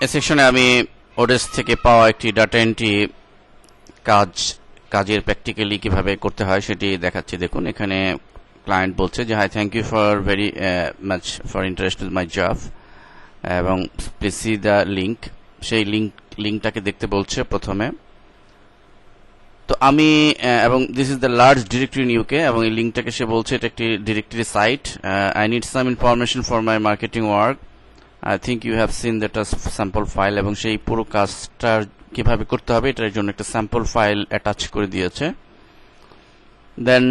এই সেকশনে আমি ওডেস্ক থেকে পাওয়া একটি ডাটা এন্ট্রি কাজের প্র্যাকটিক্যালি কিভাবে করতে হয় সেটি দেখাচ্ছি। দেখুন এখানে ক্লায়েন্ট বলছে যে hi, thank you for very much for interest with my job এবং প্লিজ সি দ্য লিঙ্ক। সেই লিঙ্কটাকে দেখতে বলছে প্রথমে। তো আমি এবং this is the large directory in UK, এবং এই লিঙ্কটাকে সে বলছে এটা একটি directory site. I need some information for my marketing work, I think you have seen that sample file, এবং সেই পুরো কাজটা কিভাবে করতে হবে এটার জন্য একটা স্যাম্পল ফাইল অ্যাটাচ করে দিয়েছে। দেন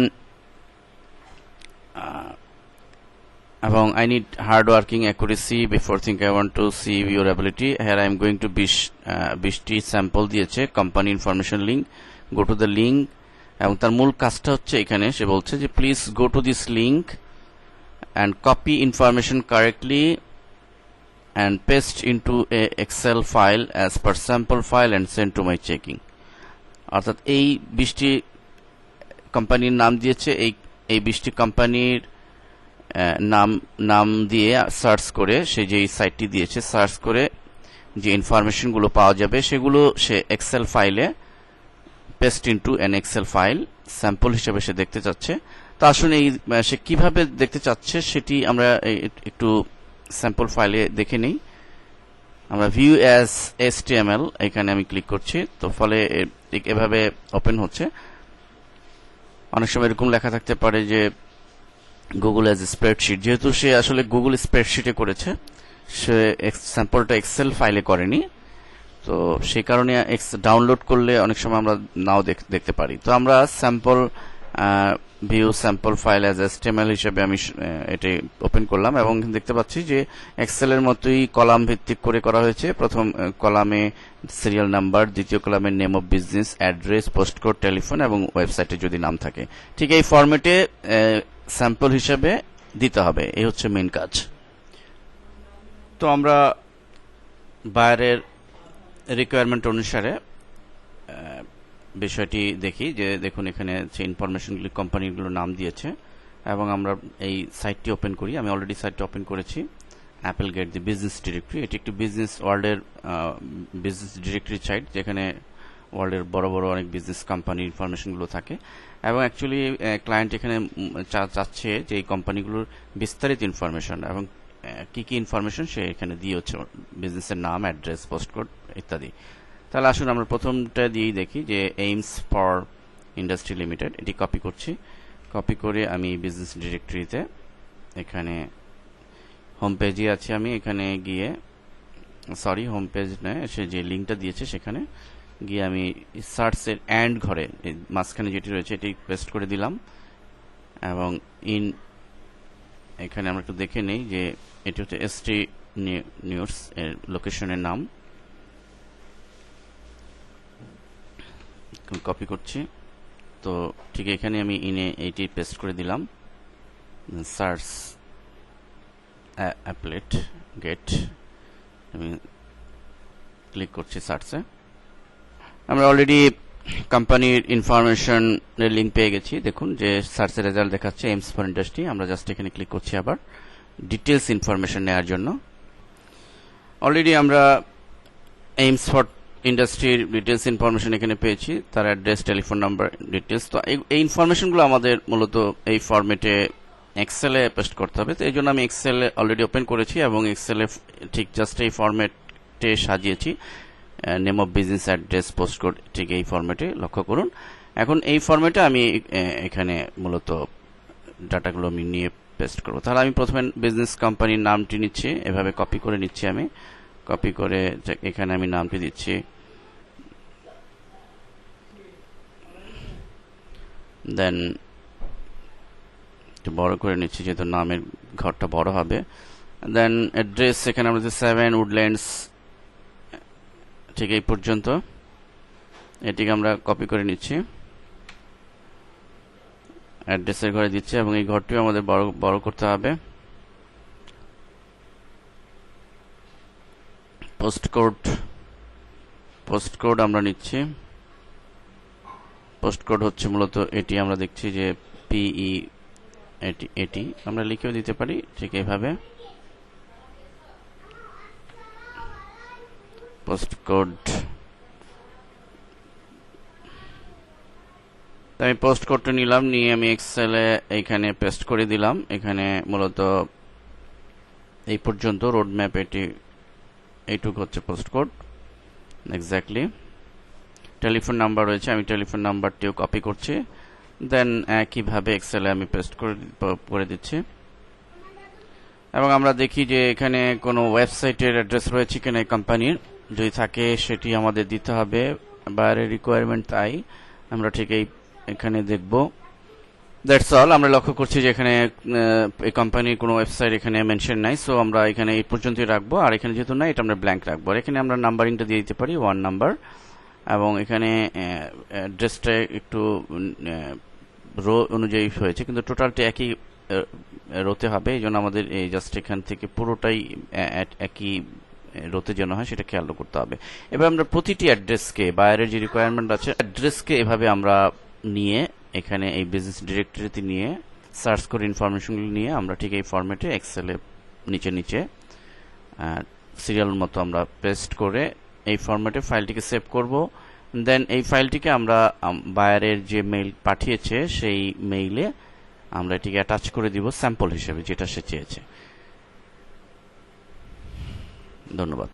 এবং I need hard working accuracy before think I want to see your ability. Here I am going to 20টি স্যাম্পল দিয়েছে, company information link, go to the link, এবং তার মূল কাজটা হচ্ছে এখানে সে বলছে যে please go to this link and copy information correctly and paste into a Excel file as per sample file and send to my checking. অর্থাৎ এই 20টি কোম্পানির নাম দিয়েছে, এই 20টি কোম্পানির নাম দিয়ে সার্চ করে সে যে সাইটটি দিয়েছে সার্চ করে যে ইনফরমেশনগুলো পাওয়া যাবে সেগুলো সে এক্সেল ফাইলে paste into an Excel file sample হিসেবে সে দেখতে চাচ্ছে। তো আসলে সে কিভাবে দেখতে চাচ্ছে সেটি আমরা একটু স্যাম্পল ফাইলে দেখে নিই। আমরা ভিউ অ্যাজ HTML এখানে আমি ক্লিক করছি, তো ফলে এভাবে ওপেন হচ্ছে। অনেক সময় এরকম লেখা থাকতে পারে যে গুগল অ্যাজ স্প্রেডশিট, যেহেতু সে আসলে গুগল স্প্রেডশিটে করেছে, সে স্যাম্পলটা এক্সেল ফাইলে করেনি, তো সেই কারণে ডাউনলোড করলে অনেক সময় আমরা নাও দেখতে পারি। তো আমরা sample view sample file as HTML হিসেবে আমি এটি ওপেন করলাম, এবং দেখতে পাচ্ছি যে এক্সেলের মতোই কলাম ভিত্তিক করে করা হয়েছে। প্রথম কলামে সিরিয়াল নাম্বার, দ্বিতীয় কলামে name of business, address, postcode, telephone এবং ওয়েবসাইটে যদি নাম থাকে, ঠিক এই ফরম্যাটে স্যাম্পল হিসেবে দিতে হবে। এই হচ্ছে মেইন কাজ। তো আমরা বায়ারের রিকোয়ারমেন্ট অনুসারে বিষয়টি দেখি যে দেখুন এখানে যে ইনফরমেশনগুলি কোম্পানিগুলোর নাম দিয়েছে, এবং আমরা এই সাইটটি ওপেন করি। আমি অলরেডি সাইটটি ওপেন করেছি। Apple gate the business directory, এটি একটি বিজনেস ওয়ার্ল্ডের বিজনেস ডিরেক্টরি সাইট, যেখানে ওয়ার্ল্ডের বড় বড় অনেক বিজনেস কোম্পানির ইনফরমেশনগুলো থাকে। এবং অ্যাকচুয়ালি ক্লায়েন্ট এখানে চাচ্ছে যে এই কোম্পানিগুলোর বিস্তারিত ইনফরমেশন এবং কি কি ইনফরমেশন সে এখানে দিয়ে হচ্ছে, বিজনেসের নাম, অ্যাড্রেস, পোস্টকোড ইত্যাদি। তাহলে আসুন আমরা প্রথমটা দিয়েই দেখি যে এইমস ফর ইন্ডাস্ট্রি লিমিটেড, এটি কপি করছি। কপি করে আমি বিজনেস ডিরেক্টরিতে এখানে হোম পেজে আছি, আমি এখানে গিয়ে হোম পেজ নয়, সে যে লিঙ্কটা দিয়েছে সেখানে গিয়ে আমি সার্চের অ্যান্ড ঘরে মাঝখানে যেটি রয়েছে এটি পেস্ট করে দিলাম, এবং এখানে আমরা একটু দেখে নেই যে এটি হচ্ছে ST নিউজ এর লোকেশনের নাম। কপি করছি, তো ঠিক এখানে আমি এইটি পেস্ট করে দিলাম। সার্চ অ্যাপলেট গেট, আমি ক্লিক করছি সার্চে। আমরা অলরেডি কোম্পানির ইনফরমেশনের লিঙ্ক পেয়ে গেছি। দেখুন যে সার্চের রেজাল্ট দেখাচ্ছে এইমস ফর ইন্ডাস্ট্রি। আমরা জাস্ট এখানে ক্লিক করছি আবার ডিটেলস ইনফরমেশন নেওয়ার জন্য। অলরেডি আমরা এইমস ফর ইন্ডাস্ট্রির ডিটেলস ইনফরমেশন এখানে পেয়েছি, তার অ্যাড্রেস, টেলিফোন নাম্বার, ডিটেলস। তো এই ইনফরমেশনগুলো আমাদের মূলত এই ফরম্যাটে এক্সেলে পেস্ট করতে হবে। তো এই জন্য আমি এক্সেলে অলরেডি ওপেন করেছি এবং এক্সেলে ঠিক জাস্ট এই ফরম্যাটে সাজিয়েছি। Name of business, address, postcode, ঠিক এই ফরম্যাটে লক্ষ্য করুন। এখন এই ফরম্যাটে আমি এখানে মূলত ডাটাগুলো আমি নিয়ে পেস্ট করব। তাহলে আমি প্রথমে বিজনেস কোম্পানির নামটি নিচ্ছি, এভাবে কপি করে নিচ্ছি। আমি কপি করে এখানে আমি নামটি দিচ্ছি, দেন একটু বড় করে নিচ্ছি যেহেতু নামের ঘরটা বড় হবে। দেন অ্যাড্রেস এখানে আমরা 7 উডল্যান্ডস, ঠিক এই পর্যন্ত এটিকে আমরা কপি করে নিচ্ছি, অ্যাড্রেসের ঘরে দিচ্ছি, এবং এই ঘরটিও আমাদের বড় করতে হবে। পোস্টকোড আমরা নিচ্ছি। পোস্টকোড হচ্ছে মূলত এটি, আমরা দেখছি যে PE, এটি আমরা লিখেও দিতে পারি ঠিক এইভাবে। পোস্ট কোড, আমি পোস্ট কোডটা নিলাম, নিয়ে আমি এক্সেলে এইখানে পেস্ট করে দিলাম। এখানে মূলত এই পর্যন্ত রোড ম্যাপ, এইটুকু হচ্ছে post code exactly. Telephone number রয়েছে, আমি টেলিফোন নাম্বারটিও কপি করছি, দেন একইভাবে এক্সেলে আমি পেস্ট করে দিচ্ছি। এবং আমরা দেখি যে এখানে কোনো ওয়েবসাইটের অ্যাড্রেস রয়েছে কিনা কোম্পানির, যদি থাকে সেটি আমাদের দিতে হবে। বাইরের রিকোয়ারমেন্ট তাই, আমরা ঠিক এখানে দেখব। That's all. আমরা লক্ষ্য করছি যে এখানে এই কোম্পানির কোনো ওয়েবসাইট এখানে মেনশন নাই, সো আমরা এখানে এই পর্যন্তই রাখবো। আর এখানে যেহেতু নাই, এটা আমরা ব্ল্যাঙ্ক রাখবো। আর এখানে আমরা নাম্বারিংটা দিয়ে দিতে পারি 1 নাম্বার, এবং এখানে অ্যাড্রেসটা একটু রো অনুযায়ী হয়েছে, কিন্তু টোটালটা একই রোতে হবে। এই জন্য আমাদের এই জাস্ট এখান থেকে পুরোটাই একই রোতে যেন হয় সেটা খেয়াল করতে হবে। এবার আমরা প্রতিটি অ্যাড্রেসকে, বাইরের যে রিকোয়ারমেন্ট আছে অ্যাড্রেসকে এভাবে আমরা নিয়ে এখানে এই বিজনেস ডিরেক্টরিতে নিয়ে সার্চ করে ইনফরমেশনগুলো নিয়ে আমরা ঠিক এই ফরম্যাটে এক্সেলে নিচে নিচে সিরিয়াল মতো আমরা পেস্ট করে এই ফরম্যাটে ফাইলটিকে সেভ করব। দেন এই ফাইলটিকে আমরা বায়ারের যে মেইল পাঠিয়েছে সেই মেইলে আমরা এটিকে অ্যাটাচ করে দিব স্যাম্পল হিসেবে, যেটা সে চেয়েছে। ধন্যবাদ।